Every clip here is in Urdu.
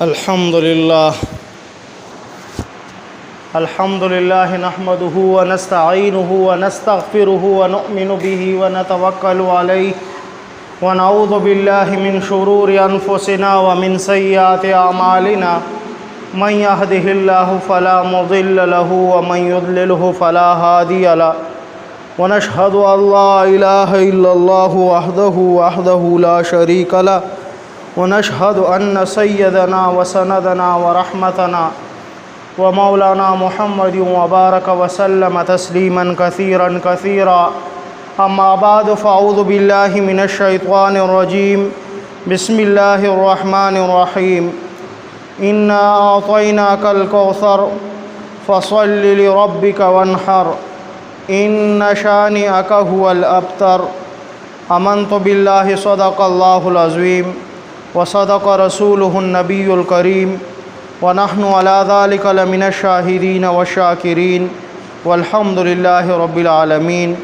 الحمد لله نحمده ونستعينه ونستغفره ونؤمن به ونتوكل عليه ونعوذ بالله من شرور أنفسنا ومن سيئات أعمالنا من يهده الله فلا مضل له ومن يضلله فلا هادي له ونشهد أن لا إله إلا الله وحده لا شريك له ونشهد أن سيدنا وسندنا ورحمتنا ومولانا محمد وبارك وسلم تسليما كثيرا أما بعد فأعوذ بالله من الشيطان الرجيم بسم الله الرحمن الرحيم إنا أعطيناك الكوثر فصل لربك وانحر إن شانئك هو الأبتر آمنت بالله صدق الله العظيم وصدق رسوله النبي الكريم ونحن على ذلك لمن الشاهدين والشاكرين والحمد لله رب العالمين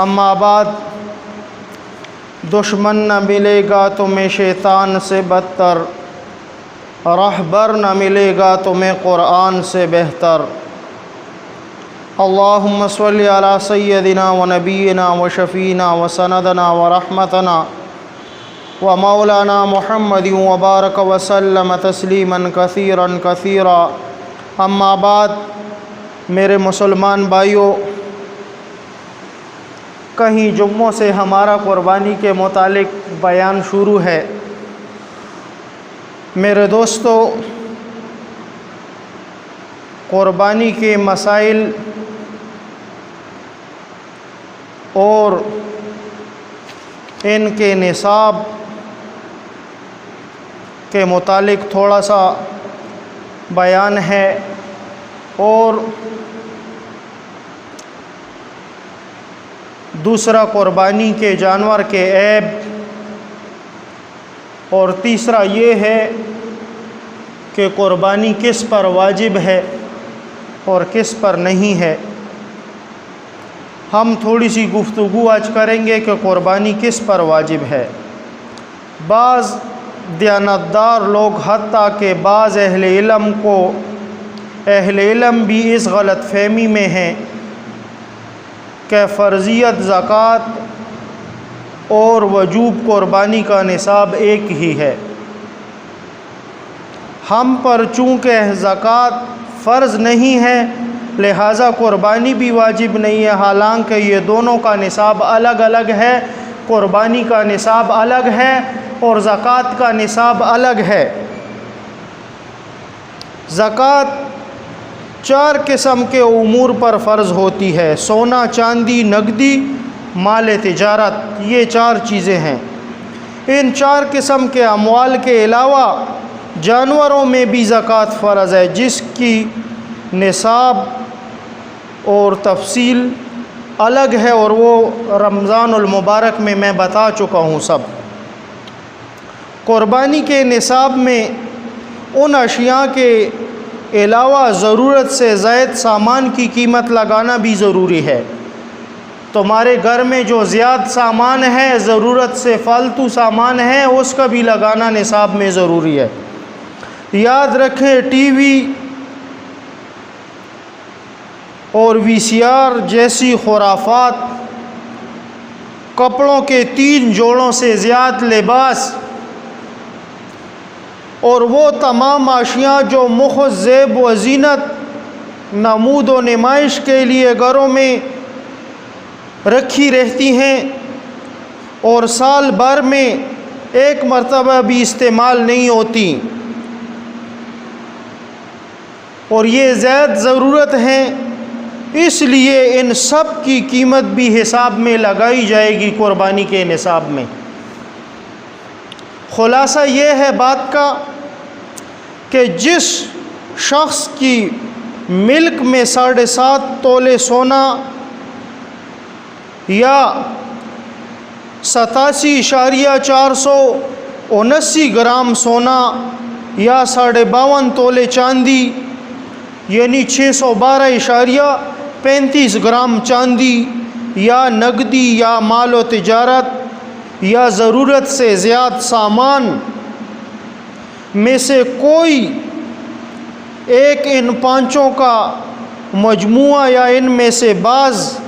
اما بعد دشمن نہ ملے گا تمہیں شیطان سے بدتر رہبر نہ ملے گا تمہیں قرآن سے بہتر اللہم صلی علی سیدنا و نبینا و شفینا و سندنا و رحمتنا و مولانا محمد وبارک وسلم تسلیما کثیرا اما بعد میرے مسلمان بھائیوں، کہیں جمعوں سے ہمارا قربانی کے متعلق بیان شروع ہے۔ میرے دوستو، قربانی کے مسائل اور ان کے نصاب کے متعلق تھوڑا سا بیان ہے، اور دوسرا قربانی کے جانور کے عیب، اور تیسرا یہ ہے کہ قربانی کس پر واجب ہے اور کس پر نہیں ہے۔ ہم تھوڑی سی گفتگو آج کریں گے کہ قربانی کس پر واجب ہے۔ بعض دیانتدار لوگ، حتیٰ کہ بعض اہل علم بھی اس غلط فہمی میں ہیں کہ فرضیت زکوٰۃ اور وجوب قربانی کا نصاب ایک ہی ہے۔ ہم پر چونکہ زکوٰۃ فرض نہیں ہے لہٰذا قربانی بھی واجب نہیں ہے، حالانکہ یہ دونوں کا نصاب الگ الگ ہے۔ قربانی کا نصاب الگ ہے اور زکوٰۃ کا نصاب الگ ہے۔ زکوٰۃ 4 قسم کے امور پر فرض ہوتی ہے: سونا، چاندی، نقدی، مال تجارت، یہ 4 چیزیں ہیں۔ ان 4 قسم کے اموال کے علاوہ جانوروں میں بھی زکوٰۃ فرض ہے، جس کی نصاب اور تفصیل الگ ہے، اور وہ رمضان المبارک میں بتا چکا ہوں سب۔ قربانی کے نصاب میں ان اشیاء کے علاوہ ضرورت سے زائد سامان کی قیمت لگانا بھی ضروری ہے۔ تمہارے گھر میں جو زیادہ سامان ہے، ضرورت سے فالتو سامان ہے، اس کا بھی لگانا نصاب میں ضروری ہے۔ یاد رکھیں، ٹی وی اور VCR جیسی خرافات، کپڑوں کے 3 جوڑوں سے زیادہ لباس، اور وہ تمام اشیاء جو مخص زیب و زینت، نمود و نمائش کے لیے گھروں میں رکھی رہتی ہیں اور سال بھر میں ایک مرتبہ بھی استعمال نہیں ہوتی، اور یہ زائد ضرورت ہے، اس لیے ان سب کی قیمت بھی حساب میں لگائی جائے گی قربانی کے نصاب میں۔ خلاصہ یہ ہے بات کا کہ جس شخص کی ملک میں 7.5 تولے سونا یا 87.479 گرام سونا یا 52.5 تولے چاندی یعنی 612.35 گرام چاندی یا نقدی یا مال و تجارت یا ضرورت سے زیادہ سامان میں سے کوئی ایک ان پانچوں کا مجموعہ یا ان میں سے بعض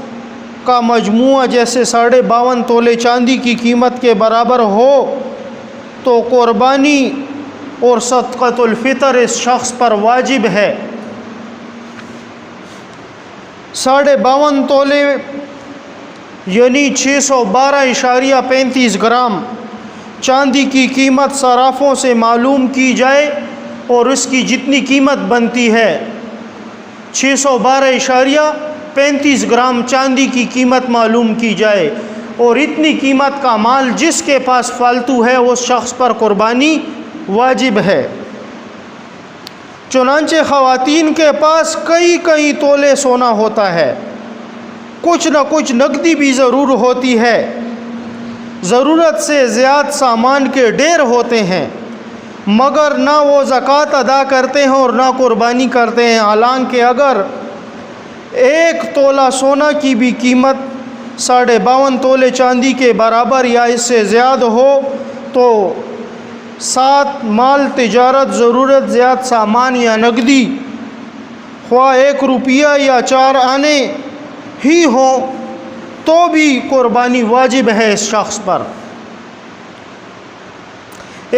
کا مجموعہ جیسے 52.5 تولے چاندی کی قیمت کے برابر ہو تو قربانی اور صدقۃ الفطر اس شخص پر واجب ہے۔ 52.5 تولے یعنی 612.35 گرام چاندی کی قیمت صرافوں سے معلوم کی جائے اور اس کی جتنی قیمت بنتی ہے 612.35 گرام چاندی کی قیمت معلوم کی جائے، اور اتنی قیمت کا مال جس کے پاس فالتو ہے اس شخص پر قربانی واجب ہے۔ چنانچہ خواتین کے پاس کئی تولے سونا ہوتا ہے، کچھ نہ کچھ نقدی بھی ضرور ہوتی ہے، ضرورت سے زیادہ سامان کے ڈھیر ہوتے ہیں، مگر نہ وہ زکوٰۃ ادا کرتے ہیں اور نہ قربانی کرتے ہیں۔ حالانکہ اگر 1 تولہ سونا کی بھی قیمت 52.5 تولے چاندی کے برابر یا اس سے زیادہ ہو تو 7 مال تجارت ضرورت زیادہ سامان یا نقدی خواہ 1 روپیہ یا 4 آنے ہی ہوں تو بھی قربانی واجب ہے اس شخص پر۔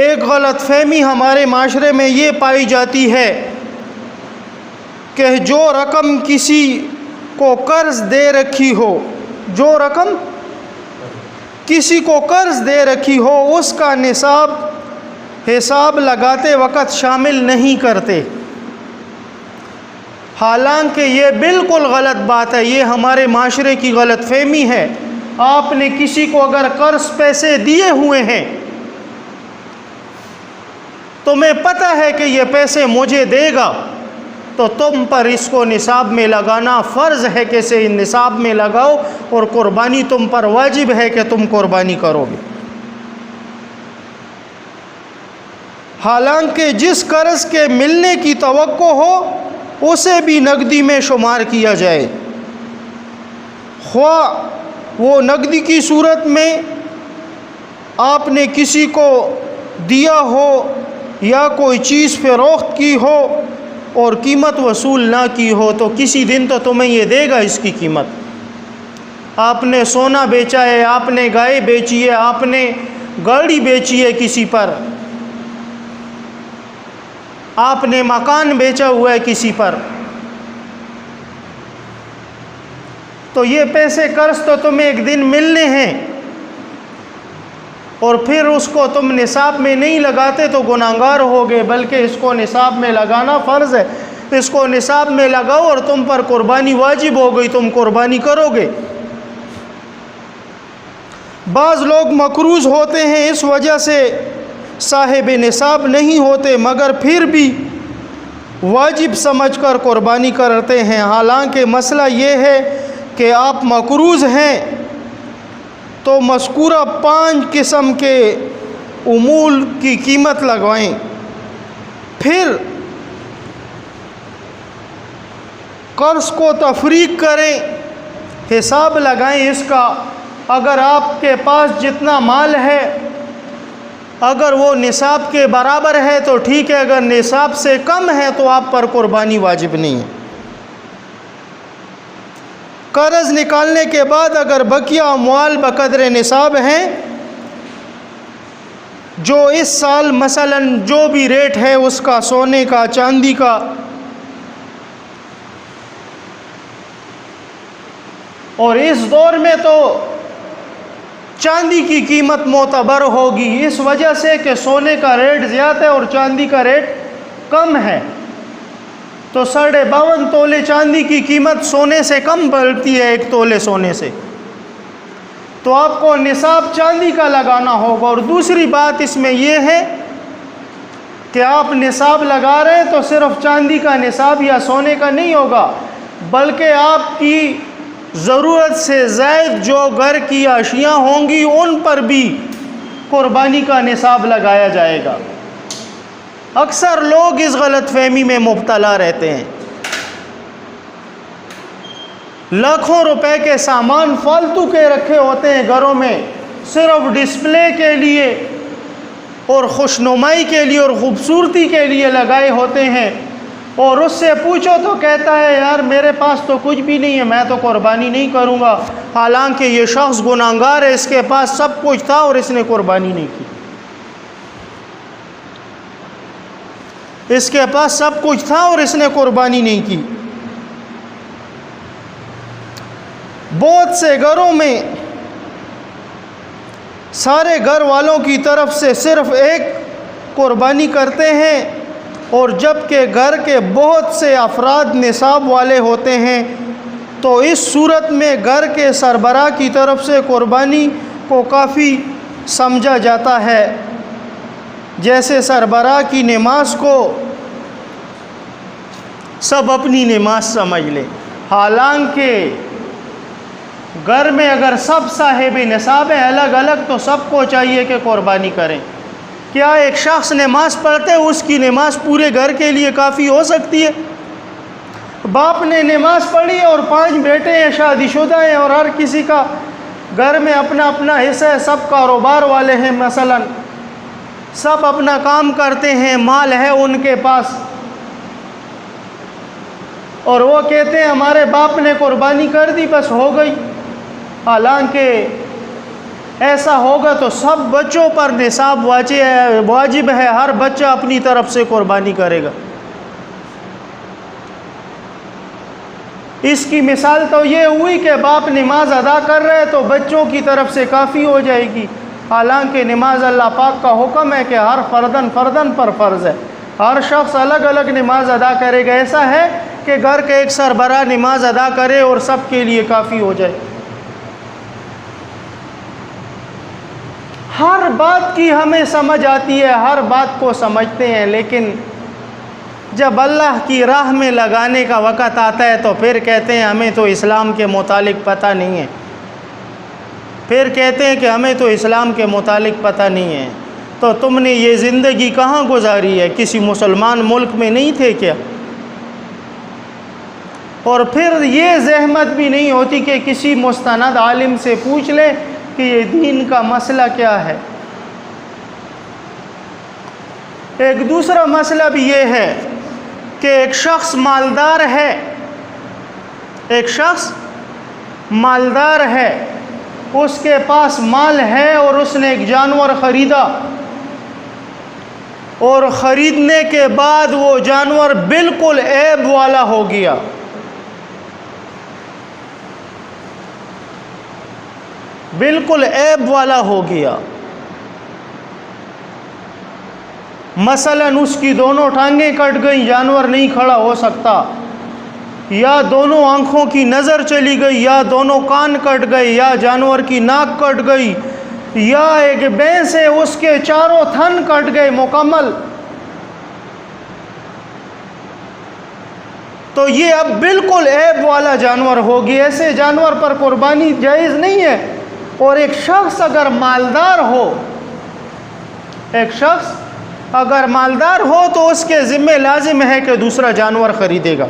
ایک غلط فہمی ہمارے معاشرے میں یہ پائی جاتی ہے کہ جو رقم کسی کو قرض دے رکھی ہو، جو رقم کسی کو قرض دے رکھی ہو اس کا نصاب حساب لگاتے وقت شامل نہیں کرتے، حالانکہ یہ بالکل غلط بات ہے، یہ ہمارے معاشرے کی غلط فہمی ہے۔ آپ نے کسی کو اگر قرض پیسے دیے ہوئے ہیں، تمہیں پتہ ہے کہ یہ پیسے مجھے دے گا، تو تم پر اس کو نصاب میں لگانا فرض ہے کہ اسے نصاب میں لگاؤ، اور قربانی تم پر واجب ہے کہ تم قربانی کرو گے۔ حالانکہ جس قرض کے ملنے کی توقع ہو اسے بھی نقدی میں شمار کیا جائے، خواہ وہ نقدی کی صورت میں آپ نے کسی کو دیا ہو یا کوئی چیز فروخت کی ہو اور قیمت وصول نہ کی ہو، تو کسی دن تو تمہیں یہ دے گا اس کی قیمت۔ آپ نے سونا بیچا ہے، آپ نے گائے بیچی ہے، آپ نے گاڑی بیچی ہے کسی پر، آپ نے مکان بیچا ہوا ہے کسی پر، تو یہ پیسے قرض تو تمہیں ایک دن ملنے ہیں، اور پھر اس کو تم نصاب میں نہیں لگاتے تو گناہگار ہوگے، بلکہ اس کو نصاب میں لگانا فرض ہے۔ اس کو نصاب میں لگاؤ اور تم پر قربانی واجب ہو گئی، تم قربانی کرو گے۔ بعض لوگ مقروض ہوتے ہیں، اس وجہ سے صاحب نصاب نہیں ہوتے، مگر پھر بھی واجب سمجھ کر قربانی کرتے ہیں۔ حالانکہ مسئلہ یہ ہے کہ آپ مقروض ہیں تو مذکورہ 5 قسم کے امول کی قیمت لگوائیں، پھر قرض کو تفریق کریں، حساب لگائیں اس کا۔ اگر آپ کے پاس جتنا مال ہے اگر وہ نصاب کے برابر ہے تو ٹھیک ہے، اگر نصاب سے کم ہے تو آپ پر قربانی واجب نہیں ہے۔ قرض نکالنے کے بعد اگر بقیہ اموال بقدر نصاب ہیں، جو اس سال مثلاً جو بھی ریٹ ہے اس کا، سونے کا، چاندی کا، اور اس دور میں تو چاندی کی قیمت معتبر ہوگی، اس وجہ سے کہ سونے کا ریٹ زیادہ ہے اور چاندی کا ریٹ کم ہے، تو 52.5 تولے چاندی کی قیمت سونے سے کم پڑتی ہے 1 تولے سونے سے، تو آپ کو نصاب چاندی کا لگانا ہوگا۔ اور دوسری بات اس میں یہ ہے کہ آپ نصاب لگا رہے ہیں تو صرف چاندی کا نصاب یا سونے کا نہیں ہوگا، بلکہ آپ کی ضرورت سے زائد جو گھر کی اشیاء ہوں گی ان پر بھی قربانی کا نصاب لگایا جائے گا۔ اکثر لوگ اس غلط فہمی میں مبتلا رہتے ہیں، لاکھوں روپے کے سامان فالتو کے رکھے ہوتے ہیں گھروں میں صرف ڈسپلے کے لیے، اور خوشنمائی کے لیے اور خوبصورتی کے لیے لگائے ہوتے ہیں، اور اس سے پوچھو تو کہتا ہے یار میرے پاس تو کچھ بھی نہیں ہے، میں تو قربانی نہیں کروں گا، حالانکہ یہ شخص گناہگار ہے، اس کے پاس سب کچھ تھا اور اس نے قربانی نہیں کی۔ اس کے پاس سب کچھ تھا اور اس نے قربانی نہیں کی۔ بہت سے گھروں میں سارے گھر والوں کی طرف سے صرف ایک قربانی کرتے ہیں، اور جب کہ گھر کے بہت سے افراد نصاب والے ہوتے ہیں تو اس صورت میں گھر کے سربراہ کی طرف سے قربانی کو کافی سمجھا جاتا ہے، جیسے سربراہ کی نماز کو سب اپنی نماز سمجھ لیں، حالانکہ گھر میں اگر سب صاحب نصاب ہیں الگ الگ تو سب کو چاہیے کہ قربانی کریں۔ کیا ایک شخص نماز پڑھتے اس کی نماز پورے گھر کے لیے کافی ہو سکتی ہے؟ باپ نے نماز پڑھی اور 5 بیٹے ہیں، شادی شدہ ہیں، اور ہر کسی کا گھر میں اپنا اپنا حصہ ہے، سب کاروبار والے ہیں، مثلا سب اپنا کام کرتے ہیں، مال ہے ان کے پاس، اور وہ کہتے ہیں ہمارے باپ نے قربانی کر دی بس ہو گئی، حالانکہ ایسا ہوگا تو سب بچوں پر نصاب واجب ہے، ہر بچہ اپنی طرف سے قربانی کرے گا۔ اس کی مثال تو یہ ہوئی کہ باپ نماز ادا کر رہے تو بچوں کی طرف سے کافی ہو جائے گی، حالانکہ نماز اللہ پاک کا حکم ہے کہ ہر فردن پر فرض ہے، ہر شخص الگ الگ نماز ادا کرے گا۔ ایسا ہے کہ گھر کے ایک سربراہ نماز ادا کرے اور سب کے لیے کافی ہو جائے۔ ہر بات کی ہمیں سمجھ آتی ہے، ہر بات کو سمجھتے ہیں، لیکن جب اللہ کی راہ میں لگانے کا وقت آتا ہے تو پھر کہتے ہیں ہمیں تو اسلام کے متعلق پتہ نہیں ہے، پھر کہتے ہیں کہ ہمیں تو اسلام کے متعلق پتہ نہیں ہے۔ تو تم نے یہ زندگی کہاں گزاری ہے؟ کسی مسلمان ملک میں نہیں تھے کیا؟ اور پھر یہ زحمت بھی نہیں ہوتی کہ کسی مستند عالم سے پوچھ لے کہ یہ دین کا مسئلہ کیا ہے۔ ایک دوسرا مسئلہ بھی یہ ہے کہ ایک شخص مالدار ہے، ایک شخص مالدار ہے، اس کے پاس مال ہے اور اس نے ایک جانور خریدا، اور خریدنے کے بعد وہ جانور بالکل عیب والا ہو گیا، بالکل عیب والا ہو گیا، مثلا اس کی دونوں ٹانگیں کٹ گئی، جانور نہیں کھڑا ہو سکتا، یا دونوں آنکھوں کی نظر چلی گئی، یا دونوں کان کٹ گئے، یا جانور کی ناک کٹ گئی، یا ایک بھینس ہے اس کے چاروں تھن کٹ گئے مکمل، تو یہ اب بالکل عیب والا جانور ہو گیا، ایسے جانور پر قربانی جائز نہیں ہے۔ اور ایک شخص اگر مالدار ہو، ایک شخص اگر مالدار ہو تو اس کے ذمہ لازم ہے کہ دوسرا جانور خریدے گا،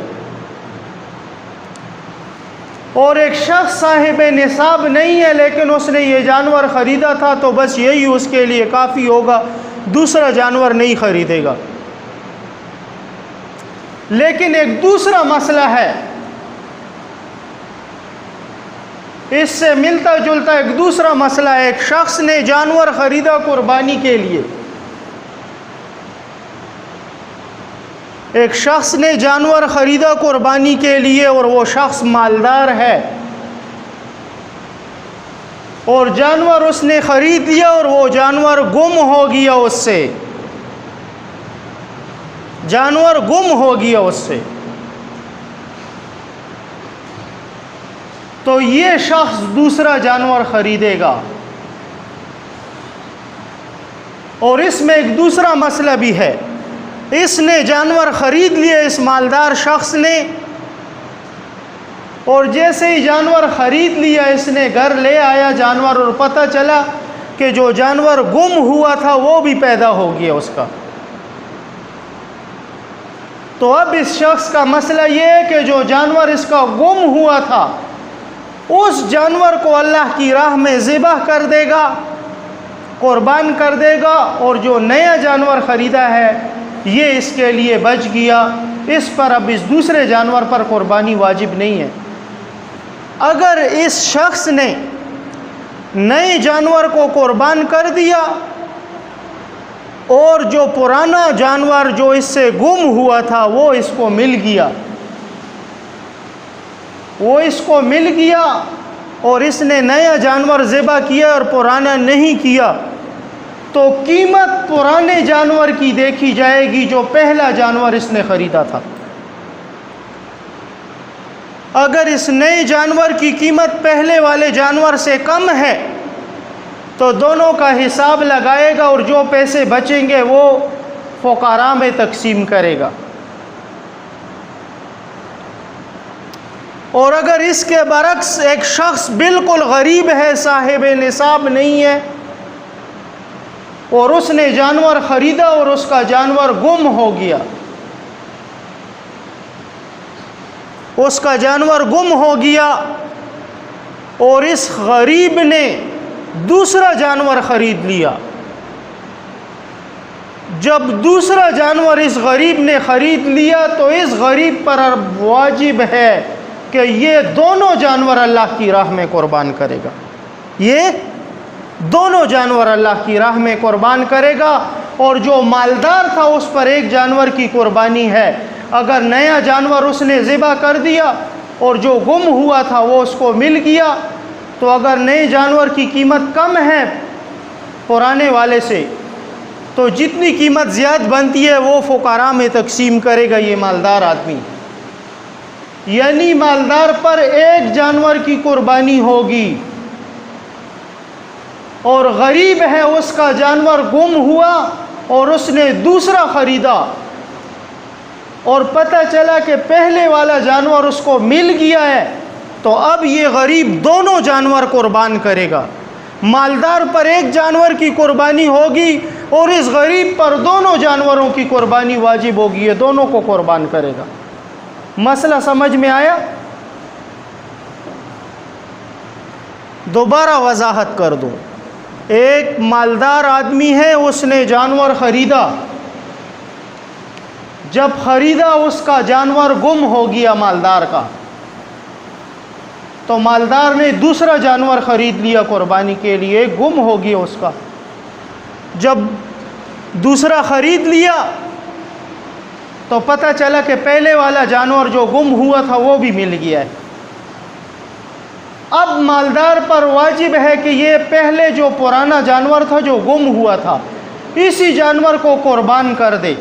اور ایک شخص صاحب نصاب نہیں ہے لیکن اس نے یہ جانور خریدا تھا تو بس یہی اس کے لیے کافی ہوگا، دوسرا جانور نہیں خریدے گا۔ لیکن ایک دوسرا مسئلہ ہے، اس سے ملتا جلتا ایک دوسرا مسئلہ ہے، ایک شخص نے جانور خریدا قربانی کے لیے، ایک شخص نے جانور خریدا قربانی کے لیے اور وہ شخص مالدار ہے، اور جانور اس نے خرید لیا اور وہ جانور گم ہو گیا، اس سے جانور گم ہو گیا اس سے، تو یہ شخص دوسرا جانور خریدے گا۔ اور اس میں ایک دوسرا مسئلہ بھی ہے، اس نے جانور خرید لیا اس مالدار شخص نے، اور جیسے ہی جانور خرید لیا اس نے گھر لے آیا جانور، اور پتہ چلا کہ جو جانور گم ہوا تھا وہ بھی پیدا ہو گیا اس کا، تو اب اس شخص کا مسئلہ یہ ہے کہ جو جانور اس کا گم ہوا تھا اس جانور کو اللہ کی راہ میں ذبح کر دے گا قربان کر دے گا، اور جو نیا جانور خریدا ہے یہ اس کے لیے بچ گیا، اس پر اب اس دوسرے جانور پر قربانی واجب نہیں ہے۔ اگر اس شخص نے نئے جانور کو قربان کر دیا اور جو پرانا جانور جو اس سے گم ہوا تھا وہ اس کو مل گیا، اور اس نے نیا جانور ذبح کیا اور پرانا نہیں کیا، تو قیمت پرانے جانور کی دیکھی جائے گی جو پہلا جانور اس نے خریدا تھا۔ اگر اس نئے جانور کی قیمت پہلے والے جانور سے کم ہے تو دونوں کا حساب لگائے گا اور جو پیسے بچیں گے وہ فقراء میں تقسیم کرے گا۔ اور اگر اس کے برعکس ایک شخص بالکل غریب ہے، صاحب نصاب نہیں ہے، اور اس نے جانور خریدا اور اس کا جانور گم ہو گیا، اور اس غریب نے دوسرا جانور خرید لیا، جب دوسرا جانور اس غریب نے خرید لیا تو اس غریب پر واجب ہے کہ یہ دونوں جانور اللہ کی راہ میں قربان کرے گا، یہ دونوں جانور اللہ کی راہ میں قربان کرے گا۔ اور جو مالدار تھا اس پر ایک جانور کی قربانی ہے، اگر نیا جانور اس نے ذبح کر دیا اور جو گم ہوا تھا وہ اس کو مل گیا، تو اگر نئے جانور کی قیمت کم ہے پرانے والے سے تو جتنی قیمت زیادہ بنتی ہے وہ فقراء میں تقسیم کرے گا یہ مالدار آدمی، یعنی مالدار پر ایک جانور کی قربانی ہوگی، اور غریب ہے اس کا جانور گم ہوا اور اس نے دوسرا خریدا اور پتہ چلا کہ پہلے والا جانور اس کو مل گیا ہے، تو اب یہ غریب دونوں جانور قربان کرے گا۔ مالدار پر ایک جانور کی قربانی ہوگی اور اس غریب پر دونوں جانوروں کی قربانی واجب ہوگی، یہ دونوں کو قربان کرے گا۔ مسئلہ سمجھ میں آیا؟ دوبارہ وضاحت کر دوں، ایک مالدار آدمی ہے، اس نے جانور خریدا، جب خریدا اس کا جانور گم ہو گیا مالدار کا، تو مالدار نے دوسرا جانور خرید لیا قربانی کے لیے، گم ہو گیا اس کا، جب دوسرا خرید لیا تو پتہ چلا کہ پہلے والا جانور جو گم ہوا تھا وہ بھی مل گیا ہے۔ اب مالدار پر واجب ہے کہ یہ پہلے جو پرانا جانور تھا جو گم ہوا تھا اسی جانور کو قربان کر دے،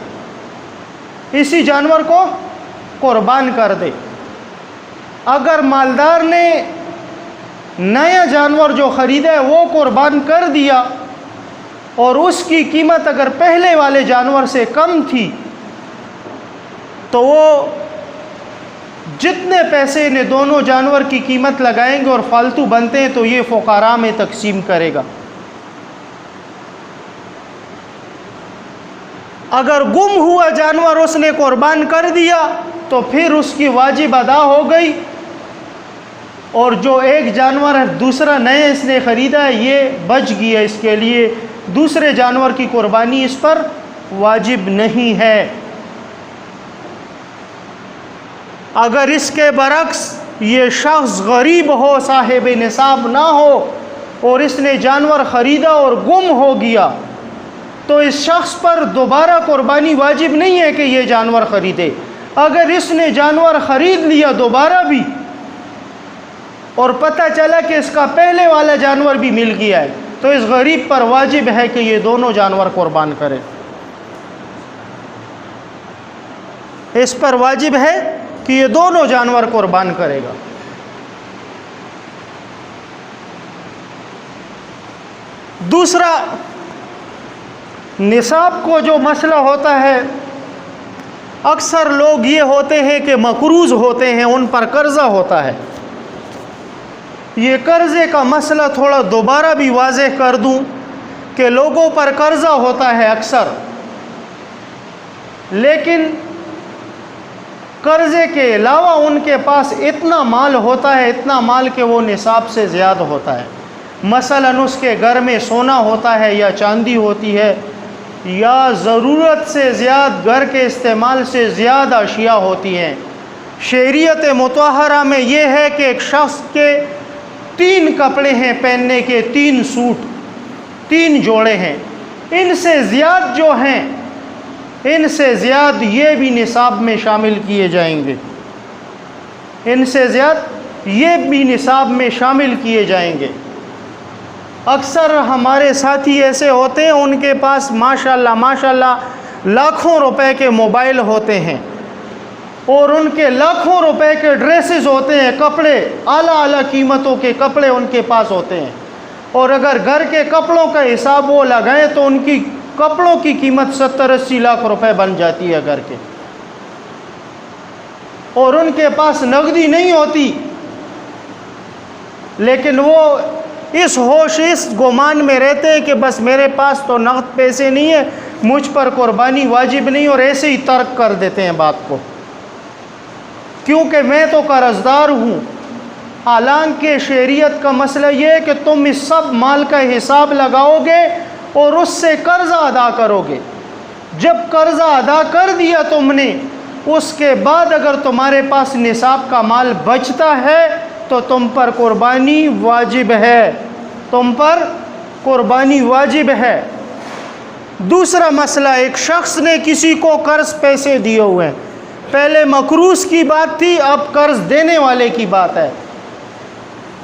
اسی جانور کو قربان کر دے۔ اگر مالدار نے نیا جانور جو خریدا ہے وہ قربان کر دیا اور اس کی قیمت اگر پہلے والے جانور سے کم تھی تو وہ جتنے پیسے نے دونوں جانور کی قیمت لگائیں گے اور فالتو بنتے ہیں تو یہ فقراء میں تقسیم کرے گا۔ اگر گم ہوا جانور اس نے قربان کر دیا تو پھر اس کی واجب ادا ہو گئی، اور جو ایک جانور ہے دوسرا نیا اس نے خریدا ہے یہ بچ گیا، اس کے لیے دوسرے جانور کی قربانی اس پر واجب نہیں ہے۔ اگر اس کے برعکس یہ شخص غریب ہو، صاحب نصاب نہ ہو، اور اس نے جانور خریدا اور گم ہو گیا، تو اس شخص پر دوبارہ قربانی واجب نہیں ہے کہ یہ جانور خریدے۔ اگر اس نے جانور خرید لیا دوبارہ بھی اور پتہ چلا کہ اس کا پہلے والا جانور بھی مل گیا ہے تو اس غریب پر واجب ہے کہ یہ دونوں جانور قربان کرے، اس پر واجب ہے کہ یہ دونوں جانور قربان کرے گا۔ دوسرا، نصاب کو جو مسئلہ ہوتا ہے، اکثر لوگ یہ ہوتے ہیں کہ مقروض ہوتے ہیں، ان پر قرضہ ہوتا ہے۔ یہ قرضے کا مسئلہ تھوڑا دوبارہ بھی واضح کر دوں کہ لوگوں پر قرضہ ہوتا ہے اکثر، لیکن قرضے کے علاوہ ان کے پاس اتنا مال ہوتا ہے، اتنا مال کہ وہ نصاب سے زیادہ ہوتا ہے، مثلاً اس کے گھر میں سونا ہوتا ہے یا چاندی ہوتی ہے، یا ضرورت سے زیادہ گھر کے استعمال سے زیادہ اشیاء ہوتی ہیں، شریعت مطہرہ میں یہ ہے کہ ایک شخص کے 3 کپڑے ہیں پہننے کے، 3 سوٹ، 3 جوڑے ہیں، ان سے زیادہ جو ہیں، ان سے زیادہ یہ بھی نصاب میں شامل کیے جائیں گے، ان سے زیادہ یہ بھی نصاب میں شامل کیے جائیں گے۔ اکثر ہمارے ساتھی ایسے ہوتے ہیں ان کے پاس ماشاءاللہ لاکھوں روپے کے موبائل ہوتے ہیں، اور ان کے لاکھوں روپے کے ڈریسز ہوتے ہیں، کپڑے اعلیٰ قیمتوں کے کپڑے ان کے پاس ہوتے ہیں، اور اگر گھر کے کپڑوں کا حساب وہ لگائیں تو ان کی کپڑوں کی قیمت 70-80 لاکھ روپے بن جاتی ہے گھر کے، اور ان کے پاس نقدی نہیں ہوتی، لیکن وہ اس ہوش اس گمان میں رہتے ہیں کہ بس میرے پاس تو نقد پیسے نہیں ہیں، مجھ پر قربانی واجب نہیں، اور ایسے ہی ترک کر دیتے ہیں بات کو، کیونکہ میں تو قرض دار ہوں۔ حالانکہ شریعت کا مسئلہ یہ ہے کہ تم اس سب مال کا حساب لگاؤ گے اور اس سے قرضہ ادا کرو گے، جب قرضہ ادا کر دیا تم نے، اس کے بعد اگر تمہارے پاس نصاب کا مال بچتا ہے تو تم پر قربانی واجب ہے، تم پر قربانی واجب ہے۔ دوسرا مسئلہ، ایک شخص نے کسی کو قرض پیسے دیے ہوئے ہیں، پہلے مقروض کی بات تھی، اب قرض دینے والے کی بات ہے۔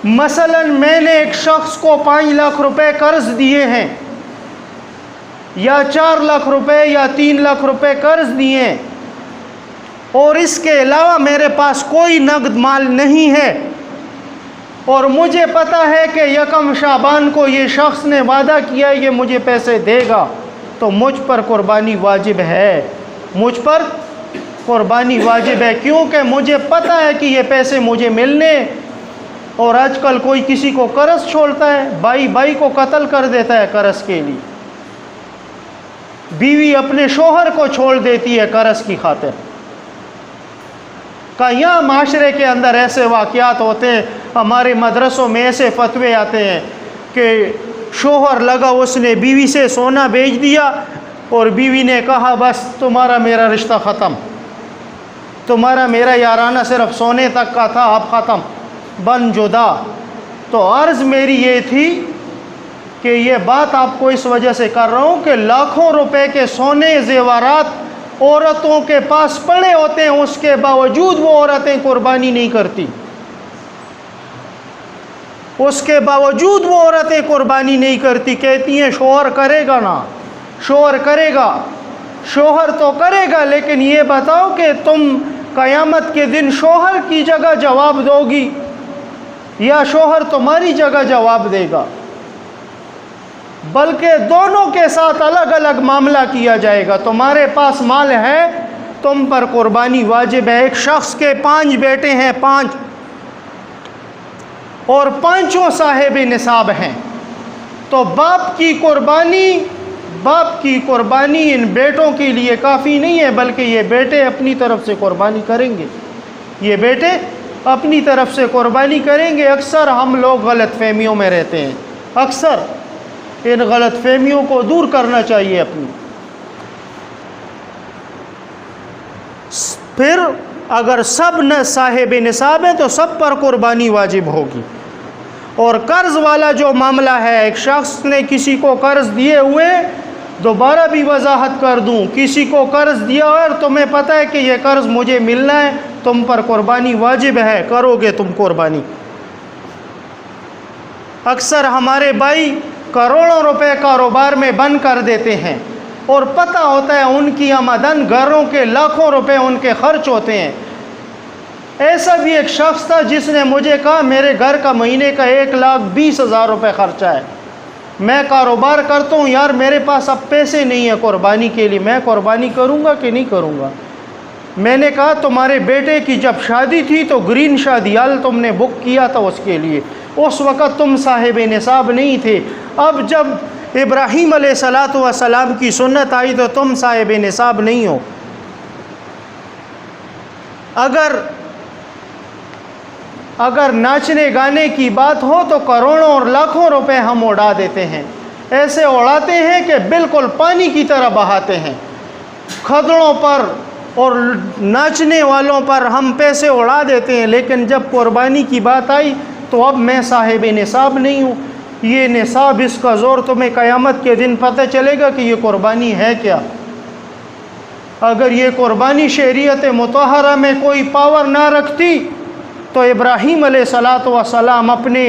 مثلا میں نے ایک شخص کو 5 لاکھ روپے قرض دیے ہیں، یا 4 لاکھ روپے یا 3 لاکھ روپے قرض دیے ہیں، اور اس کے علاوہ میرے پاس کوئی نقد مال نہیں ہے، اور مجھے پتہ ہے کہ 1 شعبان کو یہ شخص نے وعدہ کیا یہ مجھے پیسے دے گا، تو مجھ پر قربانی واجب ہے، مجھ پر قربانی واجب ہے، کیونکہ مجھے پتہ ہے کہ یہ پیسے مجھے ملنے، اور آج کل کوئی کسی کو قرض چھوڑتا ہے، بھائی کو قتل کر دیتا ہے قرض کے لیے، بیوی اپنے شوہر کو چھوڑ دیتی ہے قرض کی خاطر۔ یہاں معاشرے کے اندر ایسے واقعات ہوتے ہیں، ہمارے مدرسوں میں ایسے فتوے آتے ہیں کہ شوہر لگا اس نے بیوی سے سونا بیچ دیا، اور بیوی نے کہا بس تمہارا میرا رشتہ ختم، تمہارا میرا یارانہ صرف سونے تک کا تھا، اب ختم، بن جدا۔ تو عرض میری یہ تھی کہ یہ بات آپ کو اس وجہ سے کر رہا ہوں کہ لاکھوں روپے کے سونے زیورات عورتوں کے پاس پڑے ہوتے ہیں، اس کے باوجود وہ عورتیں قربانی نہیں کرتی، اس کے باوجود وہ عورتیں قربانی نہیں کرتی، کہتی ہیں شوہر کرے گا نا، شوہر کرے گا، شوہر تو کرے گا، لیکن یہ بتاؤ کہ تم قیامت کے دن شوہر کی جگہ جواب دو گی یا شوہر تمہاری جگہ جواب دے گا؟ بلکہ دونوں کے ساتھ الگ الگ معاملہ کیا جائے گا۔ تمہارے پاس مال ہے، تم پر قربانی واجب ہے۔ ایک شخص کے 5 بیٹے ہیں، 5، اور 5 صاحب نصاب ہیں، تو باپ کی قربانی ان بیٹوں کے لیے کافی نہیں ہے، بلکہ یہ بیٹے اپنی طرف سے قربانی کریں گے، یہ بیٹے اپنی طرف سے قربانی کریں گے۔ اکثر ہم لوگ غلط فہمیوں میں رہتے ہیں، اکثر ان غلط فہمیوں کو دور کرنا چاہیے اپنی۔ پھر اگر سب صاحب نصاب ہیں تو سب پر قربانی واجب ہوگی۔ اور قرض والا جو معاملہ ہے، ایک شخص نے کسی کو قرض دیے ہوئے، دوبارہ بھی وضاحت کر دوں، کسی کو قرض دیا ہوا اور تمہیں پتہ ہے کہ یہ قرض مجھے ملنا ہے، تم پر قربانی واجب ہے، کرو گے تم قربانی۔ اکثر ہمارے بھائی کروڑوں روپے کاروبار میں بند کر دیتے ہیں، اور پتہ ہوتا ہے ان کی آمدن گھروں کے لاکھوں روپے ان کے خرچ ہوتے ہیں۔ ایسا بھی ایک شخص تھا جس نے مجھے کہا میرے گھر کا مہینے کا 1,20,000 روپے خرچہ ہے، میں کاروبار کرتا ہوں یار، میرے پاس اب پیسے نہیں ہیں قربانی کے لیے، میں قربانی کروں گا کہ نہیں کروں گا؟ میں نے کہا تمہارے بیٹے کی جب شادی تھی تو گرین شادی ہال تم نے بک کیا تھا اس کے لیے، اس وقت تم صاحب نصاب نہیں تھے، اب جب ابراہیم علیہ السلام کی سنت آئی تو تم صاحب نصاب نہیں ہو۔ اگر ناچنے گانے کی بات ہو تو کروڑوں اور لاکھوں روپے ہم اڑا دیتے ہیں، ایسے اڑاتے ہیں کہ بالکل پانی کی طرح بہاتے ہیں۔ کھدڑوں پر اور ناچنے والوں پر ہم پیسے اڑا دیتے ہیں، لیکن جب قربانی کی بات آئی تو اب میں صاحب نصاب نہیں ہوں۔ یہ نصاب، اس کا زور تمہیں قیامت کے دن پتہ چلے گا کہ یہ قربانی ہے کیا۔ اگر یہ قربانی شریعت مطہرہ میں کوئی پاور نہ رکھتی تو ابراہیم علیہ السلام اپنے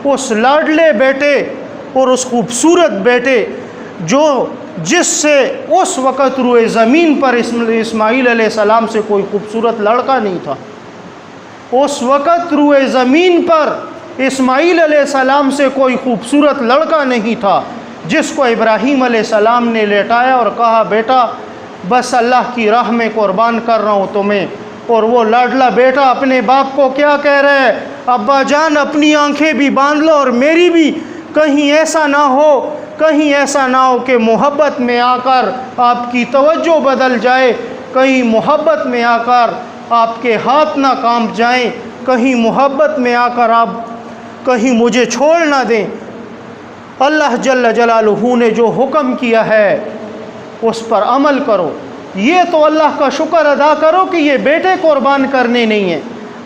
اس لاڈلے بیٹے اور اس خوبصورت بیٹے جس سے اس وقت روئے زمین پر اسماعیل علیہ السلام سے کوئی خوبصورت لڑکا نہیں تھا، اس وقت روئے زمین پر اسماعیل علیہ السلام سے کوئی خوبصورت لڑکا نہیں تھا، جس کو ابراہیم علیہ السلام نے لیٹایا اور کہا بیٹا بس اللہ کی راہ میں قربان کر رہا ہوں تمہیں۔ اور وہ لاڈلا بیٹا اپنے باپ کو کیا کہہ رہا ہے، ابا جان اپنی آنکھیں بھی باندھ لو اور میری بھی، کہیں ایسا نہ ہو کہ محبت میں آ کر آپ کی توجہ بدل جائے، کہیں محبت میں آ کر آپ کے ہاتھ نہ کانپ جائیں، کہیں محبت میں آ کر آپ کہیں مجھے چھوڑ نہ دیں۔ اللہ جل جلالہ نے جو حکم کیا ہے اس پر عمل کرو۔ یہ تو اللہ کا شکر ادا کرو کہ یہ بیٹے قربان کرنے نہیں ہیں،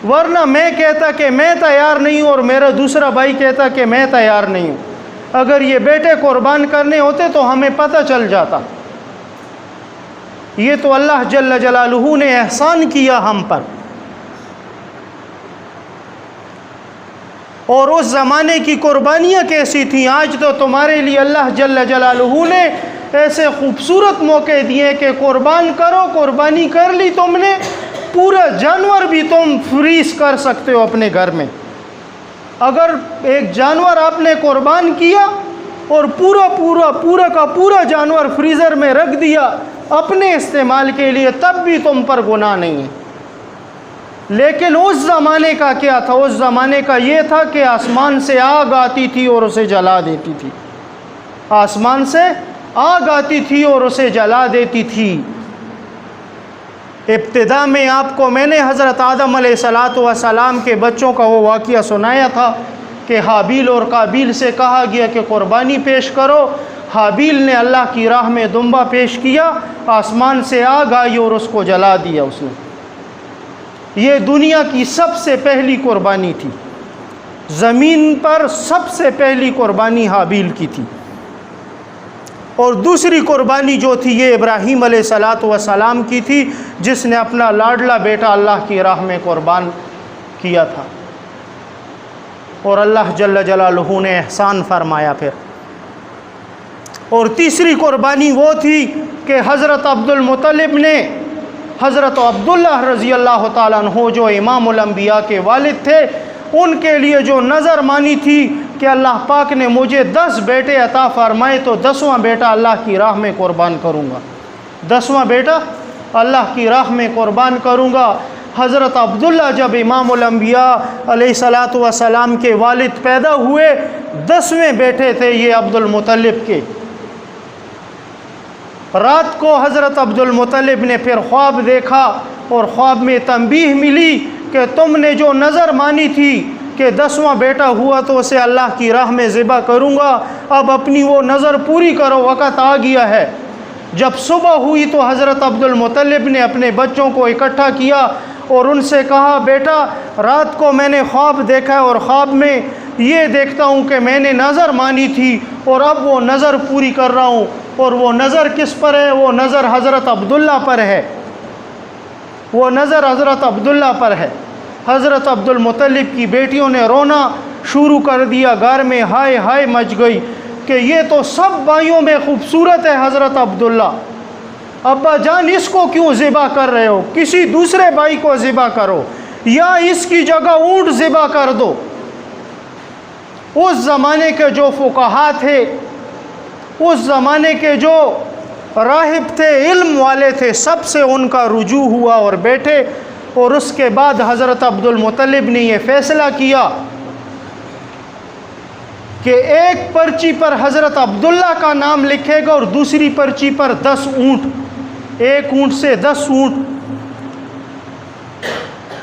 ورنہ میں کہتا کہ میں تیار نہیں ہوں اور میرا دوسرا بھائی کہتا کہ میں تیار نہیں ہوں۔ اگر یہ بیٹے قربان کرنے ہوتے تو ہمیں پتہ چل جاتا۔ یہ تو اللہ جل جلالہ نے احسان کیا ہم پر۔ اور اس زمانے کی قربانیاں کیسی تھیں، آج تو تمہارے لیے اللہ جل جلالہ نے ایسے خوبصورت موقع دیے کہ قربان کرو، قربانی کر لی تم نے، پورا جانور بھی تم فریز کر سکتے ہو اپنے گھر میں۔ اگر ایک جانور آپ نے قربان کیا اور پورا کا پورا جانور فریزر میں رکھ دیا اپنے استعمال کے لیے، تب بھی تم پر گناہ نہیں ہے۔ لیکن اس زمانے کا کیا تھا؟ اس زمانے کا یہ تھا کہ آسمان سے آگ آتی تھی اور اسے جلا دیتی تھی، آسمان سے آگ آتی تھی اور اسے جلا دیتی تھی۔ ابتدا میں آپ کو میں نے حضرت آدم علیہ السلام کے بچوں کا وہ واقعہ سنایا تھا کہ حابیل اور قابیل سے کہا گیا کہ قربانی پیش کرو۔ حابیل نے اللہ کی راہ میں دمبا پیش کیا، آسمان سے آگ آئی اور اس کو جلا دیا اس نے۔ یہ دنیا کی سب سے پہلی قربانی تھی، زمین پر سب سے پہلی قربانی حابیل کی تھی۔ اور دوسری قربانی جو تھی یہ ابراہیم علیہ السلام کی تھی، جس نے اپنا لاڈلا بیٹا اللہ کی راہ میں قربان کیا تھا۔ اور اللہ جل جلالہ نے احسان فرمایا پھر۔ اور تیسری قربانی وہ تھی کہ حضرت عبد المطلب نے حضرت عبداللہ رضی اللہ تعالیٰ عنہ جو امام الانبیاء کے والد تھے، ان کے لیے جو نظر مانی تھی کہ اللہ پاک نے مجھے 10 بیٹے عطا فرمائے تو 10واں بیٹا اللہ کی راہ میں قربان کروں گا، 10واں بیٹا اللہ کی راہ میں قربان کروں گا۔ حضرت عبداللہ جب امام الانبیاء علیہ السلام کے والد پیدا ہوئے، 10ویں بیٹے تھے یہ عبد المطلب کے۔ رات کو حضرت عبد المطلب نے پھر خواب دیکھا اور خواب میں تنبیہ ملی کہ تم نے جو نظر مانی تھی کہ 10واں بیٹا ہوا تو اسے اللہ کی راہ میں ذبح کروں گا، اب اپنی وہ نظر پوری کرو، وقت آ گیا ہے۔ جب صبح ہوئی تو حضرت عبد المطلب نے اپنے بچوں کو اکٹھا کیا اور ان سے کہا بیٹا رات کو میں نے خواب دیکھا اور خواب میں یہ دیکھتا ہوں کہ میں نے نظر مانی تھی اور اب وہ نظر پوری کر رہا ہوں۔ اور وہ نظر کس پر ہے؟ وہ نظر حضرت عبداللہ پر ہے، وہ نظر حضرت عبداللہ پر ہے۔ حضرت عبد المطلب کی بیٹیوں نے رونا شروع کر دیا، گھر میں ہائے ہائے مچ گئی کہ یہ تو سب بھائیوں میں خوبصورت ہے حضرت عبداللہ، ابا جان اس کو کیوں ذبح کر رہے ہو؟ کسی دوسرے بھائی کو ذبح کرو یا اس کی جگہ اونٹ ذبح کر دو۔ اس زمانے کے جو فقہا تھے، اس زمانے کے جو راہب تھے، علم والے تھے، سب سے ان کا رجوع ہوا اور بیٹھے، اور اس کے بعد حضرت عبد المطلب نے یہ فیصلہ کیا کہ ایک پرچی پر حضرت عبداللہ کا نام لکھے گا اور دوسری پرچی پر 10 اونٹ، ایک اونٹ سے 10 اونٹ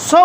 100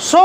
100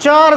4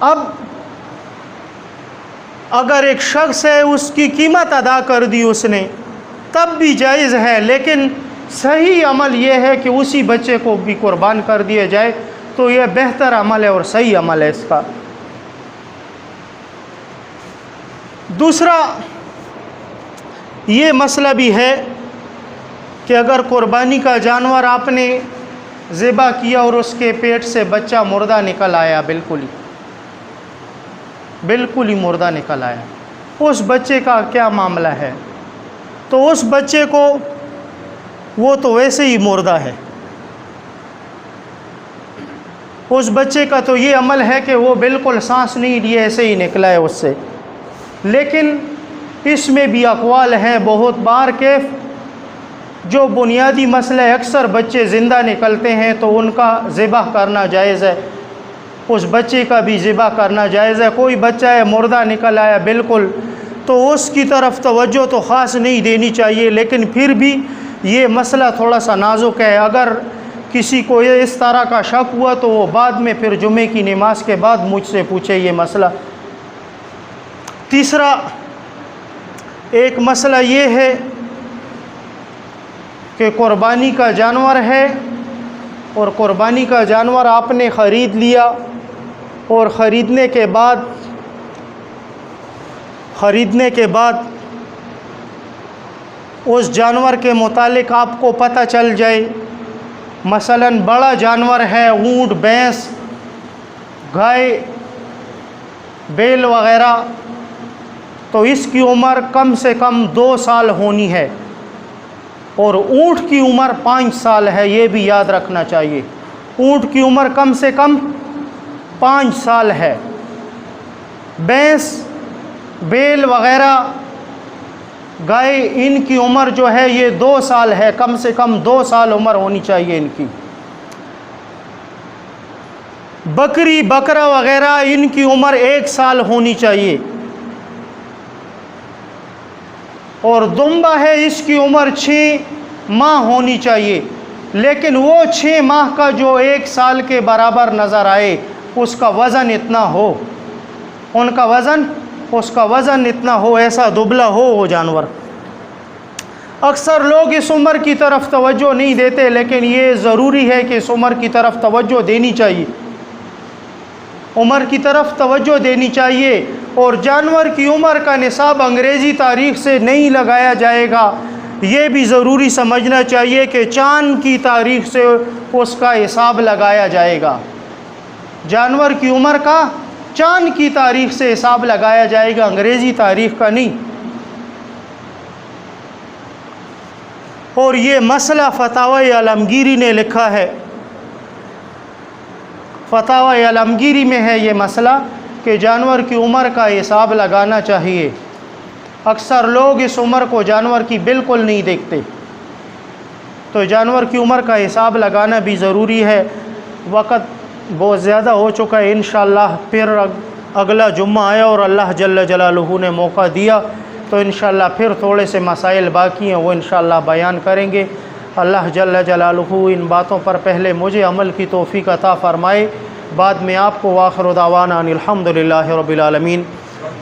اب اگر ایک شخص ہے اس کی قیمت ادا کر دی اس نے تب بھی جائز ہے، لیکن صحیح عمل یہ ہے کہ اسی بچے کو بھی قربان کر دیا جائے، تو یہ بہتر عمل ہے اور صحیح عمل ہے اس کا۔ دوسرا یہ مسئلہ بھی ہے کہ اگر قربانی کا جانور آپ نے ذبح کیا اور اس کے پیٹ سے بچہ مردہ نکل آیا، بالکل ہی مردہ نکل آیا، اس بچے کا کیا معاملہ ہے؟ تو اس بچے کو وہ تو ویسے ہی مردہ ہے، اس بچے کا تو یہ عمل ہے کہ وہ بالکل سانس نہیں لیے، ایسے ہی نکلا ہے اس سے۔ لیکن اس میں بھی اقوال ہیں بہت بار کہ جو بنیادی مسئلہ ہے، اکثر بچے زندہ نکلتے ہیں تو ان کا ذبح کرنا جائز ہے، اس بچے کا بھی ذبح کرنا جائز ہے۔ کوئی بچہ ہے مردہ نکل آیا بالکل، تو اس کی طرف توجہ تو خاص نہیں دینی چاہیے، لیکن پھر بھی یہ مسئلہ تھوڑا سا نازک ہے۔ اگر کسی کو اس طرح کا شک ہوا تو وہ بعد میں پھر جمعے کی نماز کے بعد مجھ سے پوچھے یہ مسئلہ۔ تیسرا ایک مسئلہ یہ ہے کہ قربانی کا جانور ہے اور قربانی کا جانور آپ نے خرید لیا اور خریدنے کے بعد اس جانور کے متعلق آپ کو پتہ چل جائے، مثلا بڑا جانور ہے، اونٹ، بھینس، گائے، بیل وغیرہ، تو اس کی عمر کم سے کم 2 سال ہونی ہے، اور اونٹ کی عمر 5 سال ہے، یہ بھی یاد رکھنا چاہیے۔ اونٹ کی عمر کم سے کم 5 سال ہے، بھینس، بیل وغیرہ، گائے، ان کی عمر جو ہے یہ 2 سال ہے، کم سے کم 2 سال عمر ہونی چاہیے ان کی۔ بکری، بکرا وغیرہ، ان کی عمر 1 سال ہونی چاہیے، اور دمبا ہے اس کی عمر 6 ماہ ہونی چاہیے، لیکن وہ 6 ماہ کا جو 1 سال کے برابر نظر آئے، اس کا وزن اتنا ہو، اس کا وزن اتنا ہو، ایسا دبلا ہو وہ جانور۔ اکثر لوگ اس عمر کی طرف توجہ نہیں دیتے، لیکن یہ ضروری ہے کہ اس عمر کی طرف توجہ دینی چاہیے، عمر کی طرف توجہ دینی چاہیے۔ اور جانور کی عمر کا نصاب انگریزی تاریخ سے نہیں لگایا جائے گا، یہ بھی ضروری سمجھنا چاہیے کہ چاند کی تاریخ سے اس کا حساب لگایا جائے گا، جانور کی عمر کا چاند کی تاریخ سے حساب لگایا جائے گا، انگریزی تاریخ کا نہیں۔ اور یہ مسئلہ فتاوی عالمگیری نے لکھا ہے، فتاوی عالمگیری میں ہے یہ مسئلہ کہ جانور کی عمر کا حساب لگانا چاہیے۔ اکثر لوگ اس عمر کو جانور کی بالکل نہیں دیکھتے، تو جانور کی عمر کا حساب لگانا بھی ضروری ہے۔ وقت بہت زیادہ ہو چکا ہے، انشاءاللہ پھر اگلا جمعہ آیا اور اللہ جل جلالہ نے موقع دیا تو انشاءاللہ پھر تھوڑے سے مسائل باقی ہیں، وہ انشاءاللہ بیان کریں گے۔ اللہ جل جلالہ ان باتوں پر پہلے مجھے عمل کی توفیق عطا فرمائے، بعد میں آپ کو۔ وآخر دعوانا ان الحمدللہ رب العالمین،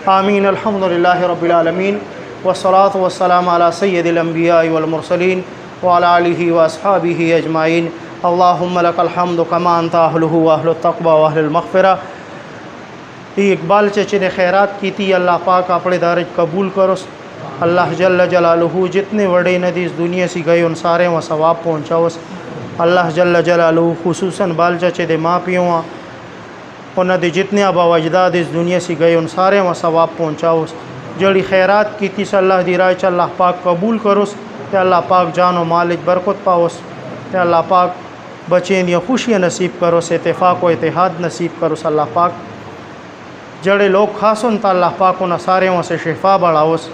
آمین۔ الحمدللہ رب العالمین، والصلاة والسلام علی سید الانبیاء والمرسلین وعلی آلہ واصحابہ اجمعین۔ اللہم لک الحمد کما انت اہلہ واہل التقوی واہل المغفرہ۔ یہ اقبال چچے نے خیرات کی تھی، اللہ پاک اپنے دارج قبول کرو۔ اللہ جل جلالہ جتنے بڑے ندی اس دنیا سے گئے ان سارے وہ ثواب پہنچاؤ۔ اللہ جل جلالہ خصوصاً بال چچے دے ماں پیوں انہاں دے جتنے آبا و اجداد اس دنیا سے گئے ان سارے وہ ثواب پہنچاؤ۔ جڑی خیرات کی تھی اللہ دی راہ چ اللہ پاک قبول کرو، کہ اللہ پاک جان و مال برکت پاؤ، کہ اللہ پاک بچیں یا خوشیاں نصیب کرو، اتفاق و اتحاد نصیب کرو۔ اللہ پاک جڑے لوگ خاصن تا اللہ پاک انہاں سارے وہاں سے شفا بڑھاؤس،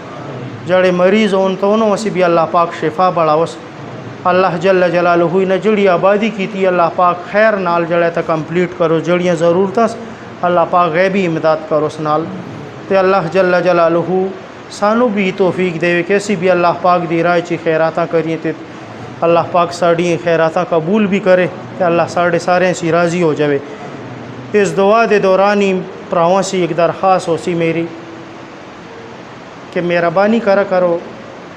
جڑے مریض ہوں تو انہوں سے بھی اللہ پاک شفا بڑھاؤس۔ اللہ جل جلالہ نے جڑی آبادی کی تھی اللہ پاک خیر نال جڑے تا کمپلیٹ کرو، جڑیاں ضرورتس اللہ پاک غیبی امداد کرو اس نال۔ تے اللہ جل جلالہ سانو بھی توفیق دے کیسی بھی اللہ پاک دی راہ چی خیراتاں کریے، تے اللہ پاک ساڑی خیراتاں قبول بھی کرے، تے اللہ ساڑے سارے سی راضی ہو جاوے۔ اس دعا دے دورانی پراؤں سے ایک درخواست ہو سی میری کہ مہربانی کرا کرو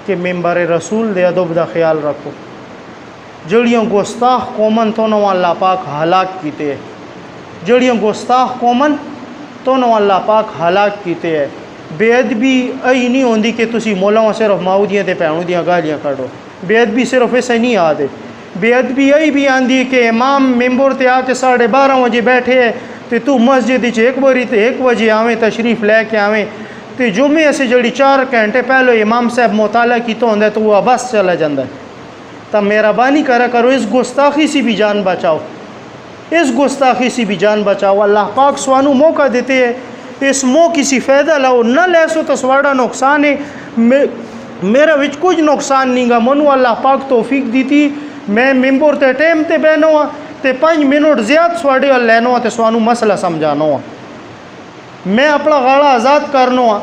کہ ممبر رسول دے ادب دا خیال رکھو. جڑیاں گستاخ قومن تو نو اللہ پاک ہلاک کیتے ہیں. جڑیاں گستاخ قومن تو نو اللہ پاک ہلاک کیتے ہیں. بے ادبی ای نہیں ہوندی کہ تسی مولاؤں صرف ماؤدیاں تے پیانوں دیاں گالیاں کھڑو. بے ادبی صرف ایسا نہیں آدھے. بے ادبی ای بھی آندی کہ امام ممبر تے آ کے 12:30 بجے بیٹھے ہے تو مسجد 1 بجے آویں تشریف لے کے آویں تو جمعے سے جڑی 4 گھنٹے پہلے امام صاحب مطالعہ کی تو ہوندہ ہے تو وہ بس چلا جاندہ ہے. تو مہربانی کرا کرو اس گستاخی سے بھی جان بچاؤ. اس گستاخی سے بھی جان بچاؤ. اللہ پاک سوانو موقع دیتے ہیں. اس موقع سے فائدہ لاؤ. نہ لے سو تو سواڑا نقصان ہے. میرا وچ کچھ نقصان نہیں گا. منو اللہ پاک توفیق دیتی میں ممبر تے ٹیم تے بہنو ہاں تے 5 منٹ زیادہ سواڑے اور لینو تے سوانو مسئلہ سمجھانو ہاں. میں اپنا غاڑا آزاد کرنو ہاں.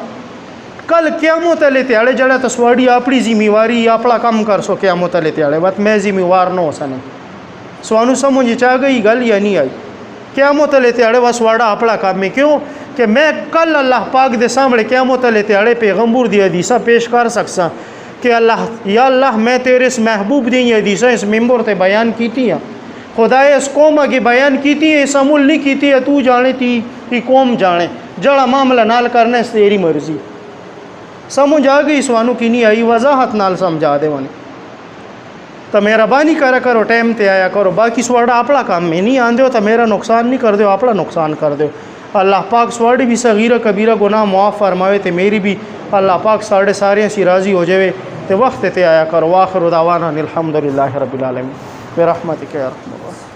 کل قیامت علی تیاڑے جڑا تو سواڑی اپنی ذمہ واری اپنا کم کر سو قیامت علی تیاڑے بات میں ذمہ وار نہ ہو سنے. سوانو سمجھ چاہ گئی گل یا نہیں آئی. قیامت علی تیاڑے بس سواڑا اپنا کام ہے. کیوں کہ میں کل اللہ پاک دے سامنے قیامت علی تیاڑے پیغمبر دی حدیثہ پیش کر سکسا کہ اللہ یا اللہ میں تیرے اس محبوب دی حدیثہ اس ممبر تے بیان کیتی ہیں. خدا اس قوم کی بیان کیتی ہے اس عمل نہیں کیتی ہے تو جانے تی قوم جانے جڑا معاملہ نال کرنے سے تیری مرضی. سمجھ آ گئی سوانو کی نہیں آئی وضاحت نال سمجھا دے وانے. تو مہربانی کرا کرو ٹائم تے آیا کرو. باقی سواڑا اپنا کام میں نہیں آن دیو تو میرا نقصان نہیں کر دیو اپنا نقصان کر دیو. اللہ پاک سواڑی بھی صغیرہ کبیرہ گناہ معاف فرماوے تے میری بھی اللہ پاک سارے سی راضی ہو جاوے تے وقت تے آیا کرو. واخر دعوانا الحمدللہ رب العالمین برحمتک یا ارحم الراحمین.